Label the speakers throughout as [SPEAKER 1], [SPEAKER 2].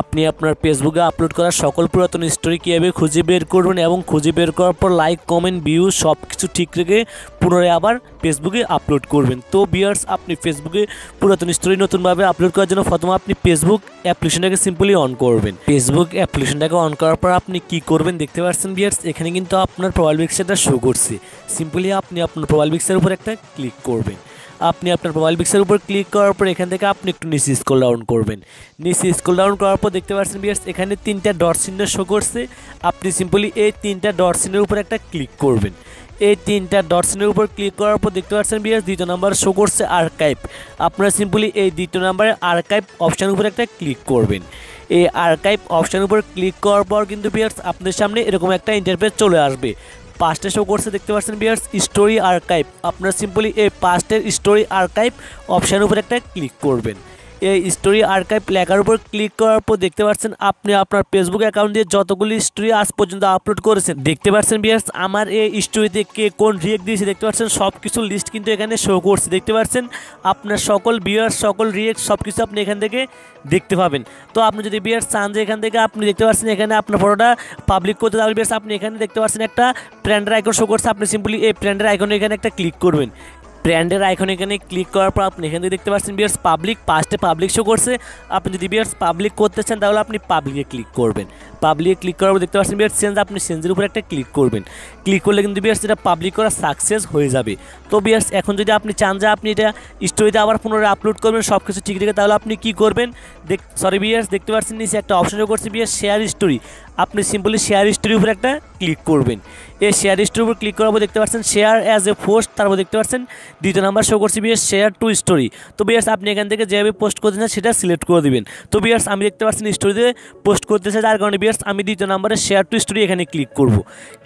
[SPEAKER 1] আপনি আপনার ফেসবুকে আপলোড করা সকল পুরাতন স্টোরি কীভাবে খুঁজে বের করবেন এবং খুঁজে বের করার পর লাইক কমেন্ট ভিউ সব কিছু ঠিক রেখে পুনরায় আবার ফেসবুকে আপলোড করবেন। তো ভিউয়ার্স, আপনি ফেসবুকে পুরাতন স্টোরি নতুনভাবে আপলোড করার জন্য প্রথমে আপনি ফেসবুক অ্যাপ্লিকেশনটাকে সিম্পলি অন করবেন। ফেসবুক অ্যাপ্লিকেশনটাকে অন করার পর আপনি কি করবেন দেখতে পাচ্ছেন ভিউয়ার্স, এখানে কিন্তু আপনার প্রোফাইল পিকচারটা শো করছে। সিম্পলি আপনি আপনার প্রোফাইল পিকচারের উপর একটা ক্লিক করবেন। আপনি আপনার প্রোফাইল পিকচারের উপর ক্লিক করার পর এখান থেকে আপনি একটু নিচে স্ক্রল ডাউন করবেন। নিচে স্ক্রল ডাউন করার পর দেখতে পাচ্ছেন ভিউয়ার্স, এখানে 3টা ডট চিহ্ন শো করছে। আপনি সিম্পলি এই 3টা ডট চিহ্নের উপর একটা ক্লিক করবেন। এই 3টা ডট চিহ্নের উপর ক্লিক করার পর দেখতে পাচ্ছেন ভিউয়ার্স, দ্বিতীয় নাম্বার শো করছে আর্কাইভ। আপনারা সিম্পলি এই দ্বিতীয় নাম্বারের আর্কাইভ অপশানের উপর একটা ক্লিক করবেন। এই আর্কাইভ অপশানের উপর ক্লিক করার পর কিন্তু ভিউয়ার্স আপনাদের সামনে এরকম একটা ইন্টারফেস চলে আসবে। পাস্টে শো করছে দেখতে পাচ্ছেন ভিউয়ার্স স্টোরি আর্কাইভ। আপনারা সিম্পলি এই পাস্টের স্টোরি আর্কাইভ অপশানের উপর একটা ক্লিক করবেন। এই স্টোরি আর্কাইভ লেখার উপর ক্লিক করার পর দেখতে পাচ্ছেন আপনি আপনার ফেসবুক অ্যাকাউন্ট দিয়ে যতগুলি স্টোরি আজ পর্যন্ত আপলোড করেছেন দেখতে পাচ্ছেন ভিউয়ার্স, আমার এই স্টোরিতে কে কোন রিয়েক্ট দিয়েছে দেখতে পাচ্ছেন সব কিছু লিস্ট কিন্তু এখানে শো করছে। দেখতে পাচ্ছেন আপনার সকল ভিউয়ার্স সকল রিয়েক্ট সব কিছু আপনি এখান থেকে দেখতে পাবেন। তো আপনি যদি ভিউয়ার্স চান যে এখান থেকে আপনি দেখতে পাচ্ছেন এখানে আপনার ফটোটা পাবলিক করতে তাহলে ভিউয়ার্স আপনি এখানে দেখতে পাচ্ছেন একটা ব্র্যান্ডের আইকন শো করছে। আপনি সিম্পলি এই ব্র্যান্ডের আইকনে এখানে একটা ক্লিক করবেন। ব্র্যান্ডের আইকন এখানে ক্লিক করার পর আপনি এখান থেকে দেখতে পাচ্ছেন ভিউয়ার্স পাবলিক, পাস্টে পাবলিক শো করছে। আপনি যদি ভিউয়ার্স পাবলিক করতে চান তাহলে আপনি পাবলিকে ক্লিক করবেন। পাবলিকে ক্লিক করার পর দেখতে পাচ্ছেন ভিউয়ার্স চেঞ্জ, আপনি চেঞ্জের উপর একটা ক্লিক করবেন। ক্লিক করলে কিন্তু ভিউয়ার্স এটা পাবলিক করা সাকসেস হয়ে যাবে। তো ভিউয়ার্স এখন যদি আপনি চান যে আপনি এটা স্টোরিতে আবার পুনরায় আপলোড করবেন সব কিছু ঠিক রেখে, তাহলে আপনি কি করবেন ভিউয়ার্স দেখতে পাচ্ছেন নিচে একটা অপশন শো করছে ভিউয়ার্স শেয়ার স্টোরি। আপনি সিম্পলি শেয়ার স্টোরির উপর একটা ক্লিক করবেন। এই শেয়ার স্টোরির উপর ক্লিক করার পর দেখতে পাচ্ছেন শেয়ার অ্যাজ এ পোস্ট, তারপর দেখতে পাচ্ছেন দ্বিতীয় নাম্বার শো করছে ভিউয়ার্স শেয়ার টু স্টোরি। তো ভিউয়ার্স আপনি এখান থেকে যেভাবে পোস্ট করতে চান সেটা সিলেক্ট করে দিবেন। তো ভিউয়ার্স আমি দেখতে পাচ্ছেন স্টোরিতে পোস্ট করতে চাই, যার কারণে ভিউয়ার্স আমি দ্বিতীয় নাম্বারে শেয়ার টু স্টোরি এখানে ক্লিক করব।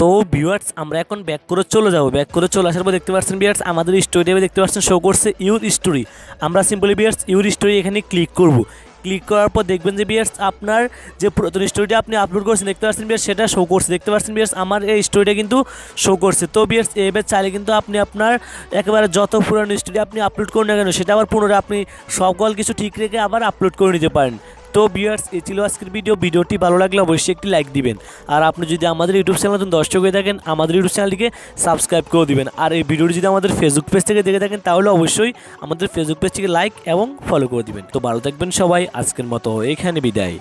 [SPEAKER 1] তো ভিউয়ার্স আমরা এখন ব্যাক করে চলে যাব। ব্যাক করে চলে আসার পর দেখতে পাচ্ছেন ভিউয়ার্স আমাদের স্টোরি দেখতে পাচ্ছেন শো করছে ইউর স্টোরি। আমরা সিম্পলি ভিউয়ার্স ইউর স্টোরি এখানে ক্লিক করব। ক্লিক করার পর দেখবেন যে ভিউয়ার্স আপনার যে পুরাতন স্টোরিটা আপনি আপলোড করছেন দেখতে পাচ্ছেন ভিউয়ার্স সেটা শো করছে। দেখতে পাচ্ছেন ভিউয়ার্স আমার এই স্টোরিটা কিন্তু শো করছে। তো ভিউয়ার্স এবার চাইলে কিন্তু আপনি আপনার একেবারে যত পুরানো স্টোরি আপনি আপলোড করুন না কেন সেটা আবার পুনরায় আপনি সকল কিছু ঠিক রেখে আবার আপলোড করে নিতে পারেন। তো ভিউয়ার্স এই ছিল আজকের ভিডিওটি ভালো লাগলে অবশ্যই একটি লাইক দিবেন। আর আপনি যদি আমাদের ইউটিউব চ্যানেল নতুন দর্শক হয়ে থাকেন আমাদের ইউটিউব চ্যানেলটিকে সাবস্ক্রাইব করে দিবেন। আর এই ভিডিওটি যদি আমাদের ফেসবুক পেজ থেকে দেখে থাকেন তাহলে অবশ্যই আমাদের ফেসবুক পেজটিকে লাইক এবং ফলো করে দিবেন। তো ভালো থাকবেন সবাই, আজকের মতো এখানে বিদায়।